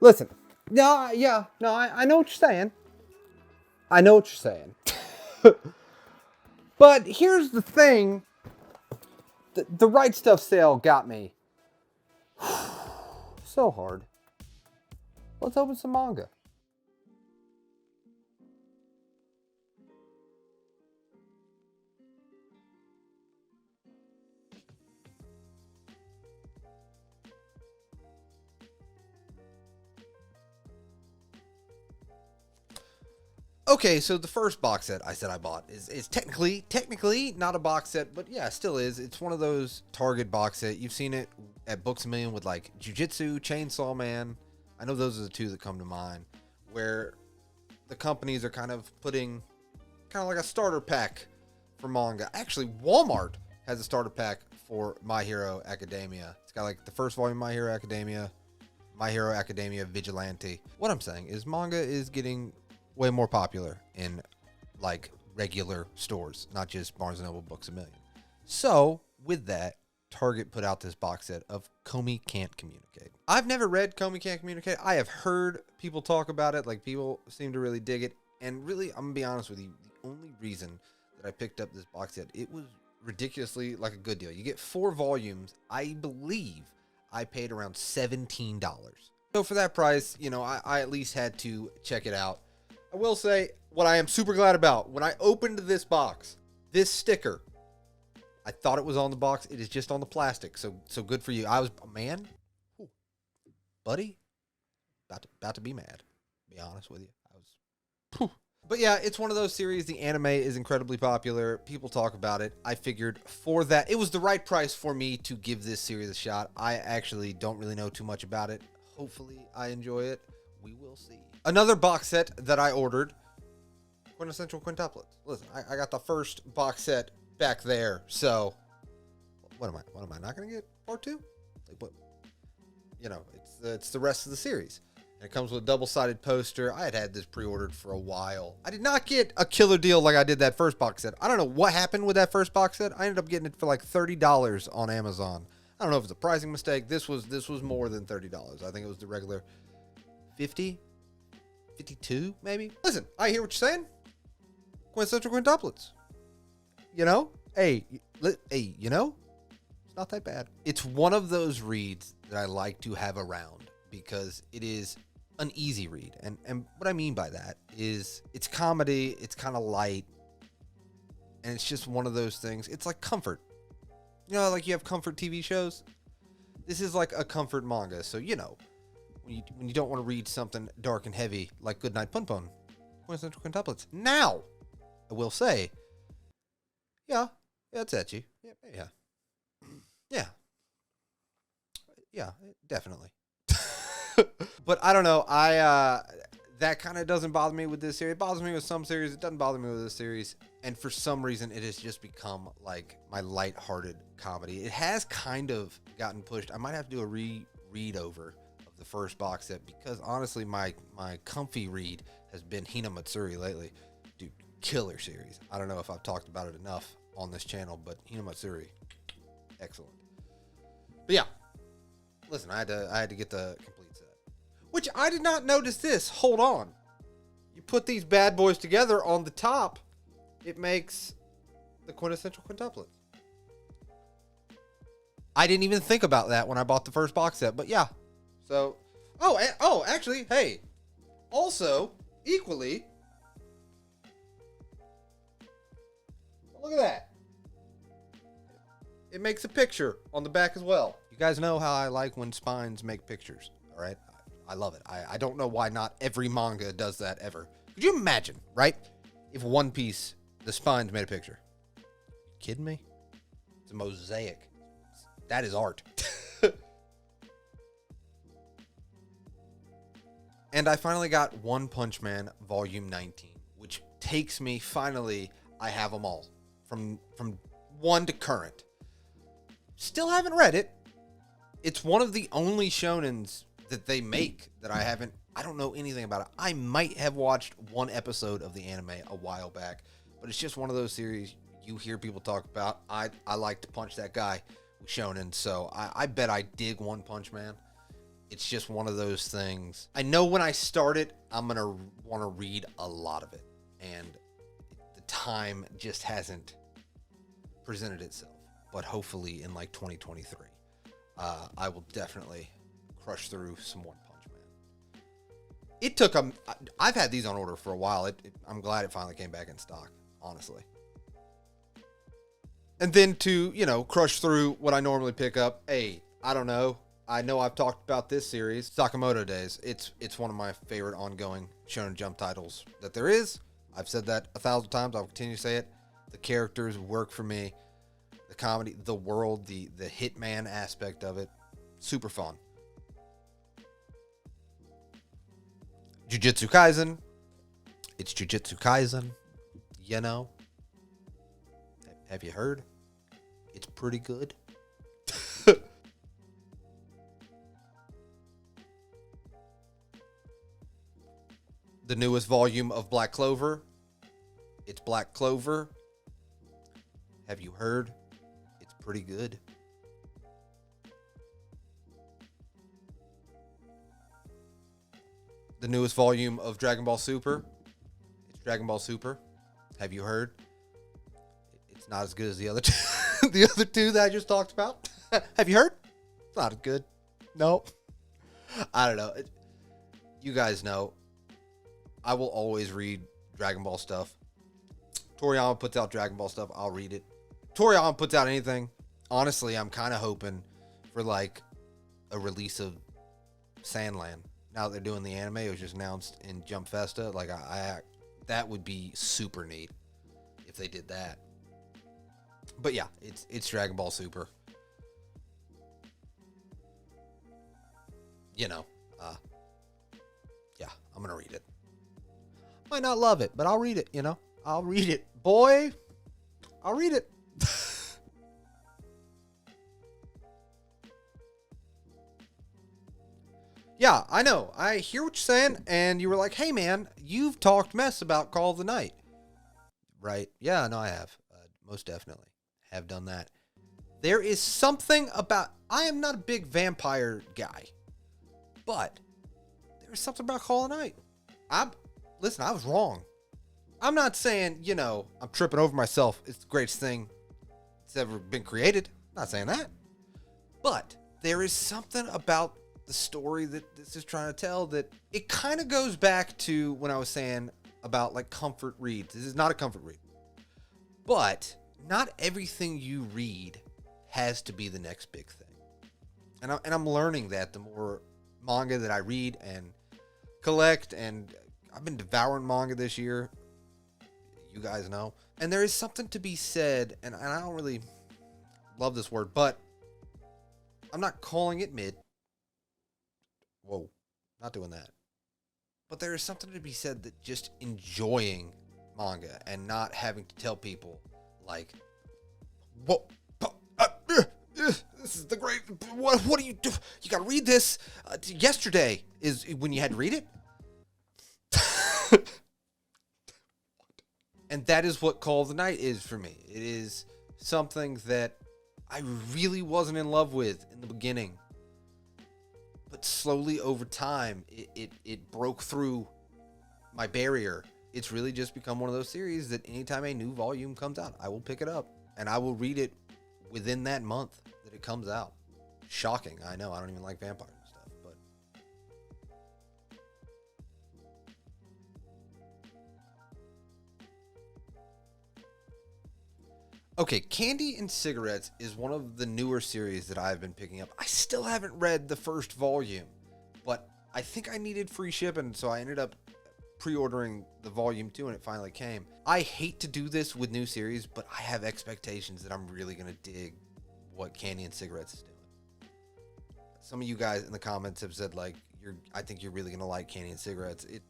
Listen, no, yeah, no, I know what you're saying. I know what you're saying. But here's the thing. The Right Stuff sale got me so hard. Let's open some manga. Okay, so the first box set I said I bought is technically not a box set, but yeah, still is. It's one of those Target box set. You've seen it at Books A Million with like Jujutsu, Chainsaw Man. I know those are the two that come to mind, where the companies are kind of putting kind of like a starter pack for manga. Actually, Walmart has a starter pack for My Hero Academia. It's got like the first volume of My Hero Academia, My Hero Academia Vigilante. What I'm saying is manga is getting way more popular in like regular stores, not just Barnes & Noble, Books A Million. So with that, Target put out this box set of Komi Can't Communicate. I've never read Komi Can't Communicate. I have heard people talk about it. Like, people seem to really dig it. And really, I'm gonna be honest with you, the only reason that I picked up this box set, it was ridiculously like a good deal. You get 4 volumes. I believe I paid around $17. So for that price, you know, I at least had to check it out. I will say, what I am super glad about, when I opened this box, this sticker, I thought it was on the box. It is just on the plastic. So good for you. I was, man, ooh, buddy, about to be mad, to be honest with you. I was, whew. But yeah, it's one of those series. The anime is incredibly popular. People talk about it. I figured for that, it was the right price for me to give this series a shot. I actually don't really know too much about it. Hopefully I enjoy it. We will see. Another box set that I ordered, Quintessential Quintuplets. Listen, I got the first box set back there, so what am I not gonna get part 2? Like, what? You know, it's the rest of the series. And it comes with a double-sided poster. I had this pre-ordered for a while. I did not get a killer deal like I did that first box set. I don't know what happened with that first box set. I ended up getting it for like $30 on Amazon. I don't know if it's a pricing mistake. This was more than $30. I think it was the regular 50, 52 maybe. Listen, I hear what you're saying. Quintessential Quintuplets. You know, hey, you know, it's not that bad. It's one of those reads that I like to have around because it is an easy read. And what I mean by that is it's comedy, it's kind of light, and it's just one of those things. It's like comfort. You know, like you have comfort TV shows. This is like a comfort manga. So, you know, when you don't want to read something dark and heavy like Goodnight Punpun, Quintessential Quintuplets. Now, I will say, yeah, it's etchy. Yeah, definitely. But I don't know. That kind of doesn't bother me with this series. It bothers me with some series. It doesn't bother me with this series. And for some reason, it has just become like my lighthearted comedy. It has kind of gotten pushed. I might have to do a read over of the first box set because honestly, my comfy read has been Hina Matsuri lately. Dude, killer series. I don't know if I've talked about it enough on this channel, but Hina Matsuri, excellent. But yeah, listen, I had to get the complete set, which I did not notice this. Hold on, you put these bad boys together on the top, it makes the Quintessential Quintuplets. I didn't even think about that when I bought the first box set, but yeah. So, actually, hey, also equally. Look at that. It makes a picture on the back as well. You guys know how I like when spines make pictures, all right? I love it. I don't know why not every manga does that ever. Could you imagine, right? If One Piece, the spines made a picture. You kidding me? It's a mosaic. That is art. And I finally got One Punch Man Volume 19, which takes me, finally, I have them all. From 1 to current. Still haven't read it. It's one of the only shonens that they make that I don't know anything about it. I might have watched one episode of the anime a while back, but it's just one of those series you hear people talk about. I like to punch that guy shonen, so I bet I dig One Punch Man. It's just one of those things. I know when I start it, I'm going to want to read a lot of it. And the time just hasn't presented itself. But hopefully in like 2023, I will definitely crush through some One Punch Man. It took I've had these on order for a while. I'm glad it finally came back in stock, honestly. And then to, you know, crush through what I normally pick up. Hey, I don't know. I know I've talked about this series, Sakamoto Days. It's one of my favorite ongoing Shonen Jump titles that there is. I've said that 1,000 times. I'll continue to say it. The characters work for me. The comedy, the world, the hitman aspect of it. Super fun. Jujutsu Kaisen. It's Jujutsu Kaisen. You know. Have you heard? It's pretty good. The newest volume of Black Clover. It's Black Clover. Have you heard? It's pretty good. The newest volume of Dragonball Super. It's Dragonball Super. Have you heard? It's not as good as the other two, the other two that I just talked about. Have you heard? It's not as good. Nope. I don't know. You guys know. I will always read Dragon Ball stuff. Toriyama puts out Dragon Ball stuff. I'll read it. Toriyama puts out anything. Honestly, I'm kind of hoping for like a release of Sandland. Now that they're doing the anime, it was just announced in Jump Festa. Like that would be super neat if they did that. But yeah, it's Dragon Ball Super. You know, yeah, I'm gonna read it. Might not love it, but I'll read it, you know? I'll read it. Boy, I'll read it. Yeah, I know. I hear what you're saying, and you were like, hey, man, you've talked mess about Call of the Night. Right? Yeah, no, I have. Most definitely have done that. There is something about... I am not a big vampire guy, but there's something about Call of the Night. Listen, I was wrong. I'm not saying, you know, I'm tripping over myself. It's the greatest thing that's ever been created. I'm not saying that. But there is something about the story that this is trying to tell that it kind of goes back to when I was saying about like comfort reads. This is not a comfort read. But not everything you read has to be the next big thing. And I'm learning that the more manga that I read and collect, and I've been devouring manga this year. You guys know. And there is something to be said, and I don't really love this word, but I'm not calling it mid. Whoa, not doing that. But there is something to be said that just enjoying manga and not having to tell people, like, whoa, this is the great, what do you do? You gotta read this. Yesterday is when you had to read it. And that is what Call of the Night is for me. It is something that I really wasn't in love with in the beginning. But slowly over time, it broke through my barrier. It's really just become one of those series that anytime a new volume comes out, I will pick it up. And I will read it within that month that it comes out. Shocking, I know. I don't even like vampires and stuff, but... Okay, Candy and Cigarettes is one of the newer series that I've been picking up. I still haven't read the first volume, but I think I needed free shipping, so I ended up pre-ordering the volume 2 and it finally came. I hate to do this with new series, but I have expectations that I'm really going to dig what Candy and Cigarettes is doing. Some of you guys in the comments have said, like, I think you're really going to like Candy and Cigarettes. It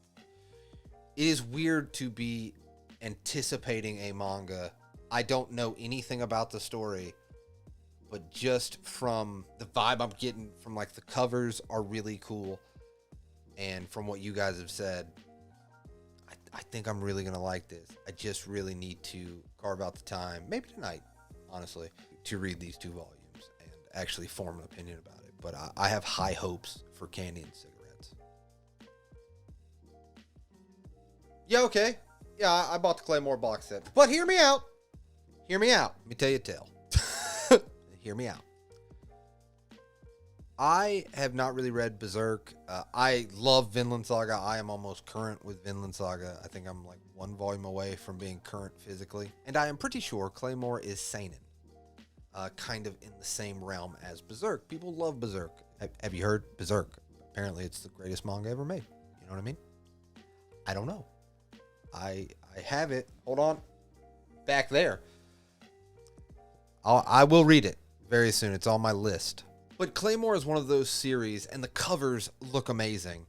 is weird to be anticipating a manga. I don't know anything about the story, but just from the vibe I'm getting from, like, the covers are really cool. And from what you guys have said, I think I'm really going to like this. I just really need to carve out the time, maybe tonight, honestly, to read these 2 volumes. And actually form an opinion about it, but I have high hopes for candy and cigarettes. Yeah, okay. Yeah, I bought the Claymore box set. But hear me out. Hear me out. Let me tell you a tale. Hear me out. I have not really read Berserk. I love Vinland Saga. I am almost current with Vinland Saga. I think I'm like 1 volume away from being current physically. And I am pretty sure Claymore is seinen. Kind of in the same realm as Berserk. People love Berserk. Have you heard Berserk? Apparently it's the greatest manga ever made. You know what I mean? I don't know. I have it. Hold on. Back there. I will read it very soon. It's on my list. But Claymore is one of those series, and the covers look amazing,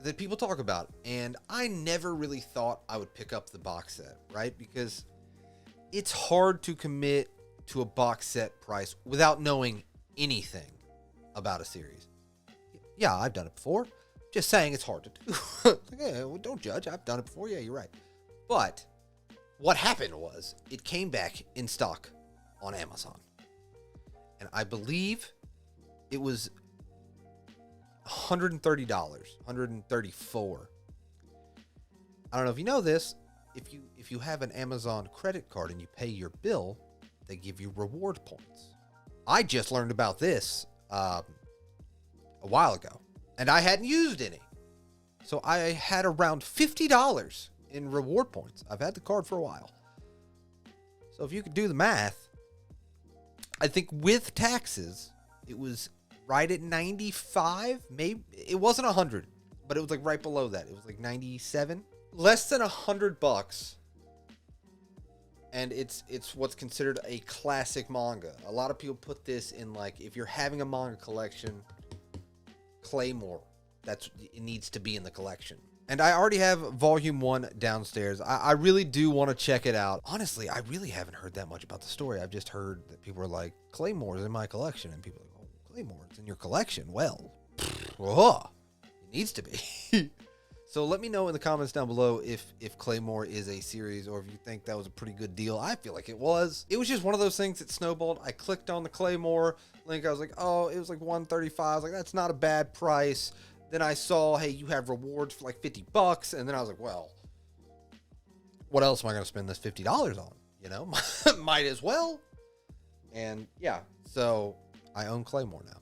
that people talk about. And I never really thought I would pick up the box set, right? Because it's hard to commit to a box set price without knowing anything about a series. Yeah, I've done it before. Just saying it's hard to do. Yeah, well, don't judge. I've done it before. Yeah, you're right. But what happened was it came back in stock on Amazon. And I believe it was $130, $134. I don't know if you know this. If you have an Amazon credit card and you pay your bill, they give you reward points. I just learned about this a while ago, and I hadn't used any. So I had around $50 in reward points. I've had the card for a while. So if you could do the math, I think with taxes, it was right at 95. Maybe it wasn't 100, but it was like right below that. It was like 97, less than $100. And it's what's considered a classic manga. A lot of people put this in, like, if you're having a manga collection, Claymore, it needs to be in the collection. And I already have volume 1 downstairs. I really do want to check it out. Honestly, I really haven't heard that much about the story. I've just heard that people are like, Claymore's in my collection. And people are like, oh, Claymore's in your collection. Well, it needs to be. So let me know in the comments down below if Claymore is a series, or if you think that was a pretty good deal. I feel like it was. It was just one of those things that snowballed. I clicked on the Claymore link. I was like, oh, it was like $135. I was like, that's not a bad price. Then I saw, hey, you have rewards for like $50. And then I was like, well, what else am I going to spend this $50 on? You know, might as well. And yeah, so I own Claymore now.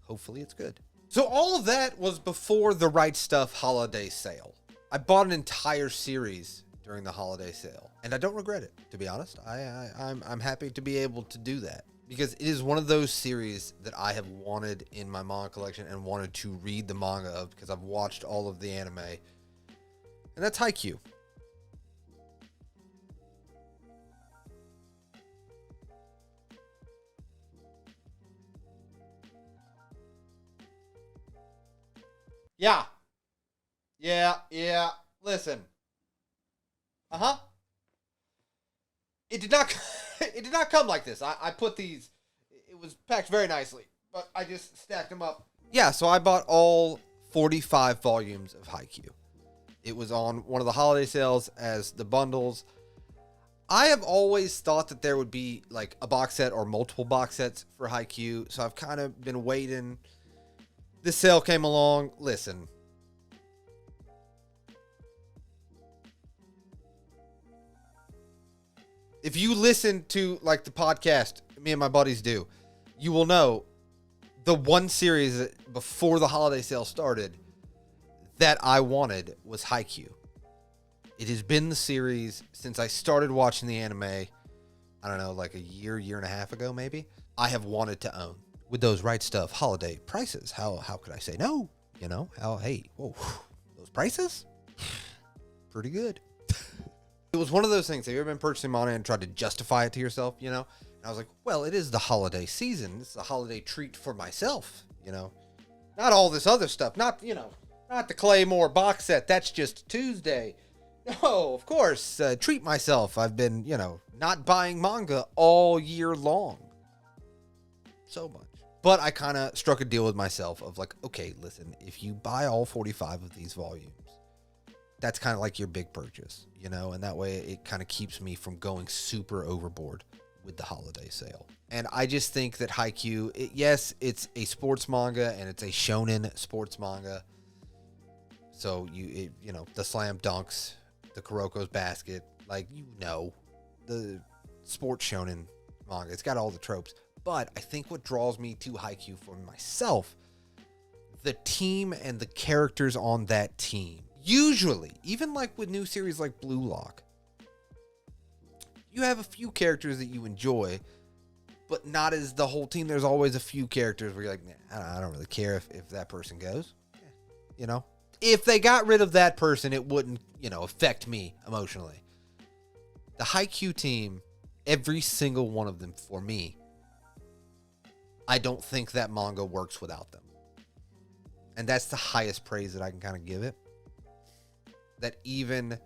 Hopefully it's good. So all of that was before the RightStuff holiday sale. I bought an entire series during the holiday sale, and I don't regret it, to be honest. I'm happy to be able to do that, because it is one of those series that I have wanted in my manga collection and wanted to read the manga of, because I've watched all of the anime, and that's Haikyu. Yeah. Listen. It did not come like this. I put these, it was packed very nicely, but I just stacked them up. Yeah, so I bought all 45 volumes of Haikyu. It was on one of the holiday sales as the bundles. I have always thought that there would be like a box set or multiple box sets for Haikyu, so I've kind of been waiting. This sale came along. Listen. If you listen to like the podcast me and my buddies do, you will know the one series that before the holiday sale started that I wanted was Haikyu. It has been the series since I started watching the anime, I don't know, like a year and a half ago maybe. I have wanted to own. With those RightStuff holiday prices, how could I say no? You know, those prices? Pretty good. It was one of those things. Have you ever been purchasing manga and tried to justify it to yourself, you know? And I was like, well, it is the holiday season. This is a holiday treat for myself, you know? Not all this other stuff. Not the Claymore box set. That's just Tuesday. No, of course. Treat myself. I've been, not buying manga all year long. So much. But I kind of struck a deal with myself of like, okay, listen, if you buy all 45 of these volumes, that's kind of like your big purchase, and that way it kind of keeps me from going super overboard with the holiday sale. And I just think that Haikyu, yes, it's a sports manga and it's a shonen sports manga. So you know, the slam dunks, the Kuroko's basket, like, you know, the sports shonen manga. It's got all the tropes. But I think what draws me to Haikyu for myself, the team and the characters on that team. Usually, even like with new series like Blue Lock, you have a few characters that you enjoy, but not as the whole team. There's always a few characters where you're like, nah, I don't really care if that person goes. You know? If they got rid of that person, it wouldn't, you know, affect me emotionally. The Haikyu team, every single one of them for me, I don't think that manga works without them. And that's the highest praise that I can kind of give it. That even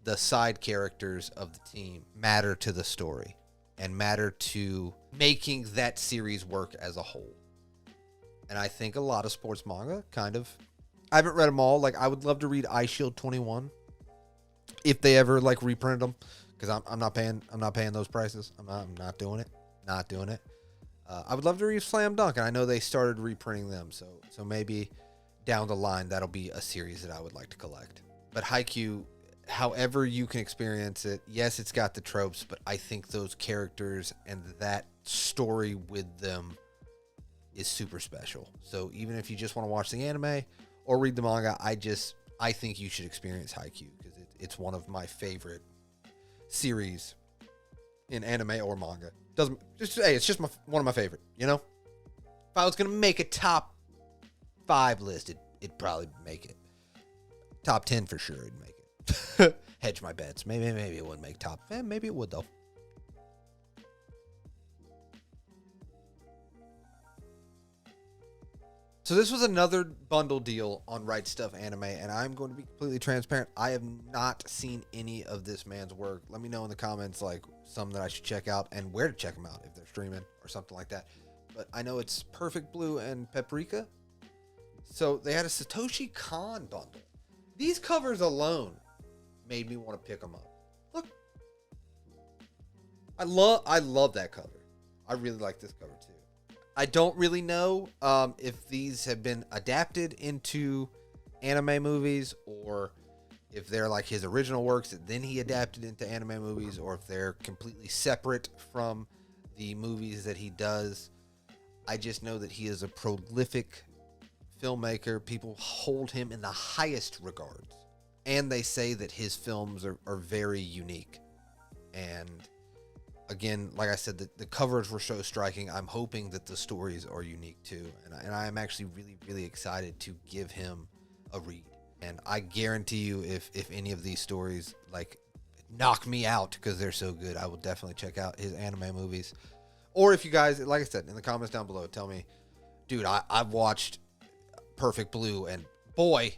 the side characters of the team matter to the story and matter to making that series work as a whole. And I think a lot of sports manga kind of, I haven't read them all. Like, I would love to read Ice Shield 21 if they ever like reprinted them, because I'm not paying those prices. I'm not doing it. Not doing it. I would love to read Slam Dunk, and I know they started reprinting them, so maybe down the line that'll be a series that I would like to collect. But Haikyu, however you can experience it, yes, it's got the tropes, but I think those characters and that story with them is super special. So even if you just want to watch the anime or read the manga, I think you should experience Haikyu, because it's one of my favorite series in anime or manga. It's just one of my favorite, you know? If I was going to make a top 5 list, it'd probably make it. Top 10 for sure, it'd make it. Hedge my bets. Maybe it wouldn't make top. Maybe it would, though. So this was another bundle deal on RightStufAnime, and I'm going to be completely transparent. I have not seen any of this man's work. Let me know in the comments, like, some that I should check out and where to check them out if they're streaming or something like that. But I know it's Perfect Blue and Paprika. So they had a Satoshi Kon bundle. These covers alone made me want to pick them up. Look. I love that cover. I really like this cover too. I don't really know if these have been adapted into anime movies, or if they're like his original works that then he adapted into anime movies, or if they're completely separate from the movies that he does. I just know that he is a prolific filmmaker. People hold him in the highest regards, and they say that his films are very unique. And again, like I said, the covers were so striking. I'm hoping that the stories are unique too. And I am actually really, really excited to give him a read. And I guarantee you, if any of these stories like knock me out because they're so good, I will definitely check out his anime movies. Or if you guys, like I said, in the comments down below, tell me, dude, I've watched Perfect Blue, and boy,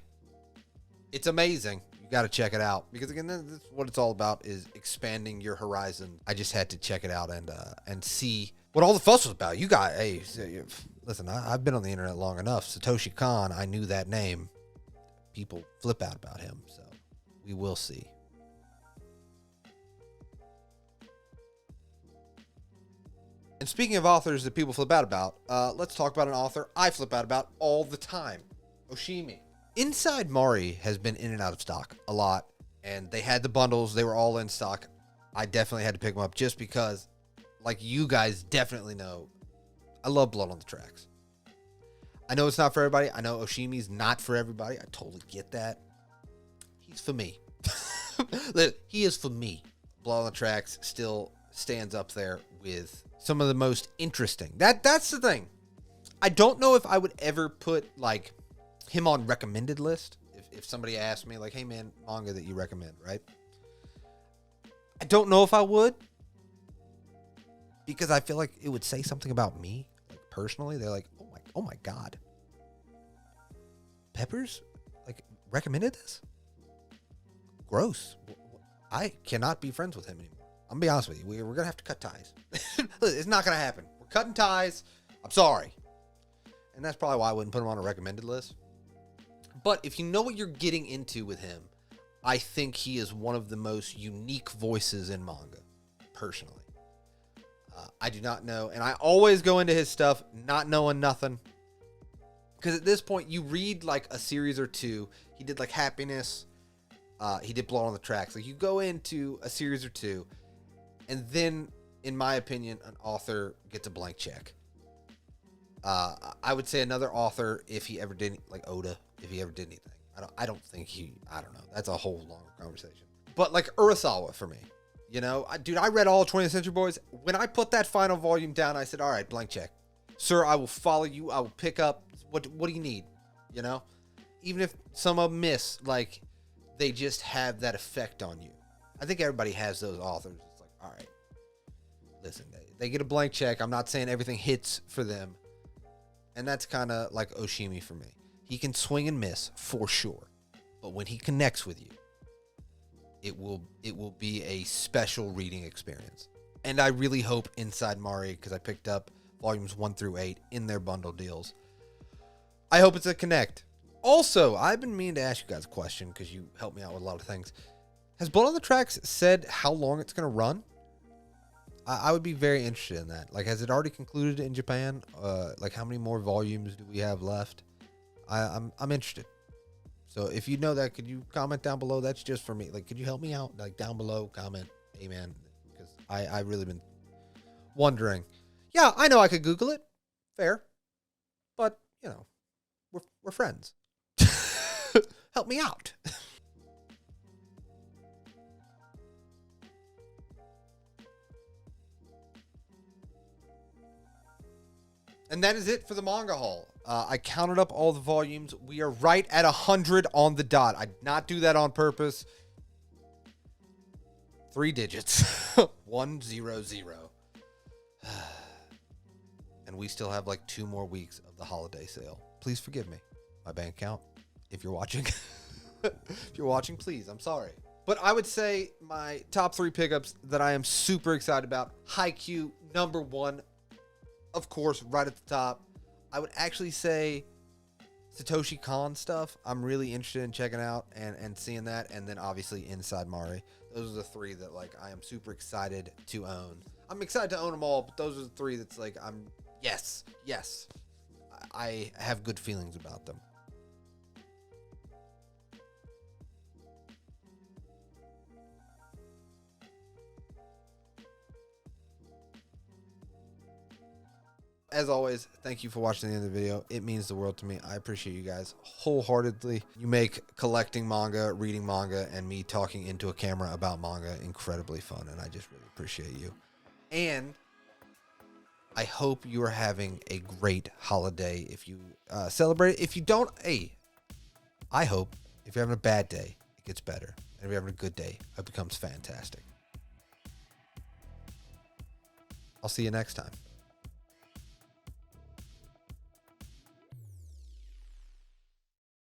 it's amazing. You got to check it out, because again, that's what it's all about, is expanding your horizon. I just had to check it out and see what all the fuss was about. You got, hey, listen, I've been on the internet long enough. Satoshi Kon, I knew that name. People flip out about him, so we will see. And speaking of authors that people flip out about, let's talk about an author I flip out about all the time, Oshimi. Inside Mari has been in and out of stock a lot, and they had the bundles. They were all in stock. I definitely had to pick them up just because, like you guys definitely know, I love Blood on the Tracks. I know it's not for everybody. I know Oshimi's not for everybody. I totally get that. He's for me. He is for me. Blood on the Tracks still stands up there with some of the most interesting. That's the thing. I don't know if I would ever put like him on recommended list. If somebody asked me like, hey man, manga that you recommend, right? I don't know if I would, because I feel like it would say something about me, like personally. They're like, oh my god, Peppers like recommended this? Gross. I cannot be friends with him anymore. I'm gonna be honest with you. We're gonna have to cut ties. It's not gonna happen. We're cutting ties. I'm sorry. And that's probably why I wouldn't put him on a recommended list. But if you know what you're getting into with him, I think he is one of the most unique voices in manga, personally. I do not know. And I always go into his stuff not knowing nothing. Because at this point, you read like a series or two. He did like Happiness. He did Blood on the Tracks. Like you go into a series or two. And then, in my opinion, an author gets a blank check. I would say another author, if he ever did, like Oda, if he ever did anything. I don't think I don't know. That's a whole longer conversation. But like Urasawa for me, you know, dude, I read all 20th Century Boys. When I put that final volume down, I said, all right, blank check. Sir, I will follow you. I will pick up. What do you need? You know, even if some of them miss, like they just have that effect on you. I think everybody has those authors. It's like, all right, listen, they get a blank check. I'm not saying everything hits for them. And that's kind of like Oshimi for me. He can swing and miss for sure. But when he connects with you, it will be a special reading experience. And I really hope Inside Mari, because I picked up volumes 1 through 8 in their bundle deals. I hope it's a connect. Also, I've been meaning to ask you guys a question because you helped me out with a lot of things. Has Blood on the Tracks said how long it's going to run? I would be very interested in that. Like, has it already concluded in Japan? Like, how many more volumes do we have left? I'm interested. So if you know that, could you comment down below? That's just for me. Like, could you help me out? Like, down below, comment, amen. Because I really been wondering. Yeah, I know I could Google it. Fair. But, you know, we're friends. Help me out. And that is it for the Manga Haul. I counted up all the volumes. We are right at 100 on the dot. I did not do that on purpose. 3 digits. 100. And we still have like 2 more weeks of the holiday sale. Please forgive me. My bank account, if you're watching. If you're watching, please. I'm sorry. But I would say my top 3 pickups that I am super excited about. Haikyu, number 1. Of course, right at the top. I would actually say Satoshi Kon stuff. I'm really interested in checking out and seeing that. And then obviously Inside Mari. Those are the 3 that like I am super excited to own. I'm excited to own them all, but those are the 3 that's like yes. I have good feelings about them. As always, thank you for watching the end of the video. It means the world to me. I appreciate you guys wholeheartedly. You make collecting manga, reading manga, and me talking into a camera about manga incredibly fun, and I just really appreciate you. And I hope you are having a great holiday if you celebrate it. If you don't, hey, I hope if you're having a bad day, it gets better. And if you're having a good day, it becomes fantastic. I'll see you next time.